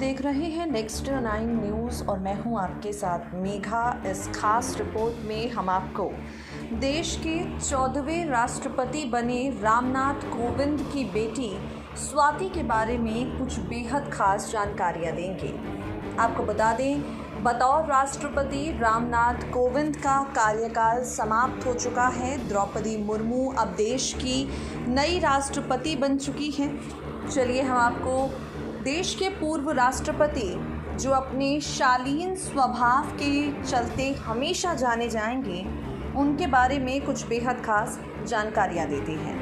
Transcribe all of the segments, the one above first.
देख रहे हैं नेक्स्ट 9 न्यूज़ और मैं हूं आपके साथ मेघा। इस खास रिपोर्ट में हम आपको देश के 14वें राष्ट्रपति बने रामनाथ कोविंद की बेटी स्वाति के बारे में कुछ बेहद खास जानकारियां देंगे। आपको बता दें, बतौर राष्ट्रपति रामनाथ कोविंद का कार्यकाल समाप्त हो चुका है। द्रौपदी मुर्मू अब देश की नई राष्ट्रपति बन चुकी हैं। चलिए हम आपको देश के पूर्व राष्ट्रपति जो अपने शालीन स्वभाव के चलते हमेशा जाने जाएंगे, उनके बारे में कुछ बेहद खास जानकारियां देते हैं।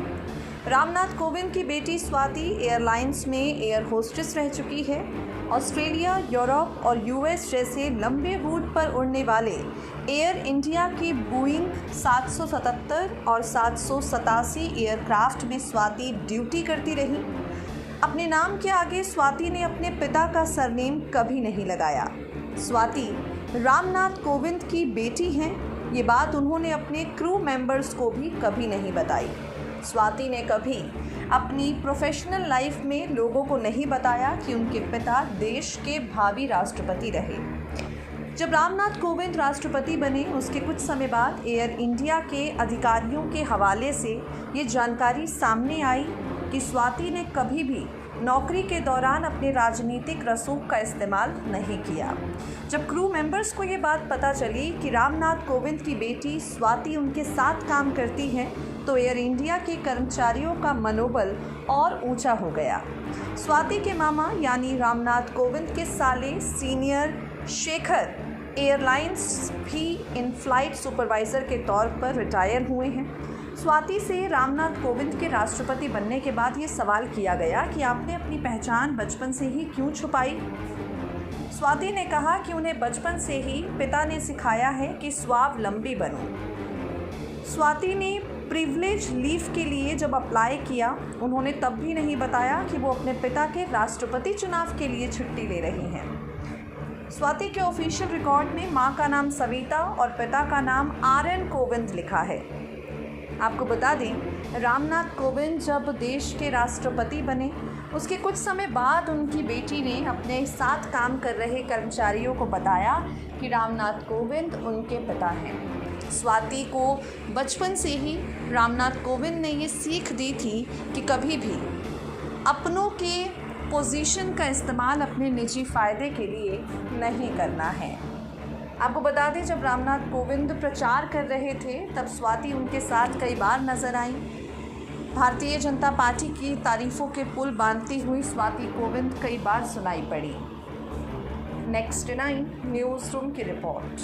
रामनाथ कोविंद की बेटी स्वाति एयरलाइंस में एयर होस्टेस रह चुकी है। ऑस्ट्रेलिया, यूरोप और यूएस जैसे लंबे रूट पर उड़ने वाले एयर इंडिया की बोइंग 777 और 787 एयरक्राफ्ट में स्वाति ड्यूटी करती रही। अपने नाम के आगे स्वाति ने अपने पिता का सरनेम कभी नहीं लगाया। स्वाति रामनाथ कोविंद की बेटी हैं, ये बात उन्होंने अपने क्रू मेंबर्स को भी कभी नहीं बताई। स्वाति ने कभी अपनी प्रोफेशनल लाइफ में लोगों को नहीं बताया कि उनके पिता देश के भावी राष्ट्रपति रहे। जब रामनाथ कोविंद राष्ट्रपति बने, उसके कुछ समय बाद एयर इंडिया के अधिकारियों के हवाले से ये जानकारी सामने आई कि स्वाति ने कभी भी नौकरी के दौरान अपने राजनीतिक रसूख का इस्तेमाल नहीं किया। जब क्रू मेंबर्स को ये बात पता चली कि रामनाथ कोविंद की बेटी स्वाति उनके साथ काम करती हैं, तो एयर इंडिया के कर्मचारियों का मनोबल और ऊंचा हो गया। स्वाति के मामा यानी रामनाथ कोविंद के साले सीनियर शेखर एयरलाइंस भी इन फ्लाइट सुपरवाइज़र के तौर पर रिटायर हुए हैं। स्वाति से रामनाथ कोविंद के राष्ट्रपति बनने के बाद ये सवाल किया गया कि आपने अपनी पहचान बचपन से ही क्यों छुपाई। स्वाति ने कहा कि उन्हें बचपन से ही पिता ने सिखाया है कि स्वावलंबी बनो। स्वाति ने प्रिविलेज लीव के लिए जब अप्लाई किया, उन्होंने तब भी नहीं बताया कि वो अपने पिता के राष्ट्रपति चुनाव के लिए छुट्टी ले रही हैं। स्वाति के ऑफिशियल रिकॉर्ड में मां का नाम सविता और पिता का नाम RN कोविंद लिखा है। आपको बता दें, रामनाथ कोविंद जब देश के राष्ट्रपति बने, उसके कुछ समय बाद उनकी बेटी ने अपने साथ काम कर रहे कर्मचारियों को बताया कि रामनाथ कोविंद उनके पिता हैं। स्वाति को बचपन से ही रामनाथ कोविंद ने ये सीख दी थी कि कभी भी अपनों के पोजीशन का इस्तेमाल अपने निजी फ़ायदे के लिए नहीं करना है। आपको बता दें, जब रामनाथ कोविंद प्रचार कर रहे थे, तब स्वाति उनके साथ कई बार नजर आई। भारतीय जनता पार्टी की तारीफों के पुल बांधती हुई स्वाति कोविंद कई बार सुनाई पड़ी। नेक्स्ट 9 न्यूज़ रूम की रिपोर्ट।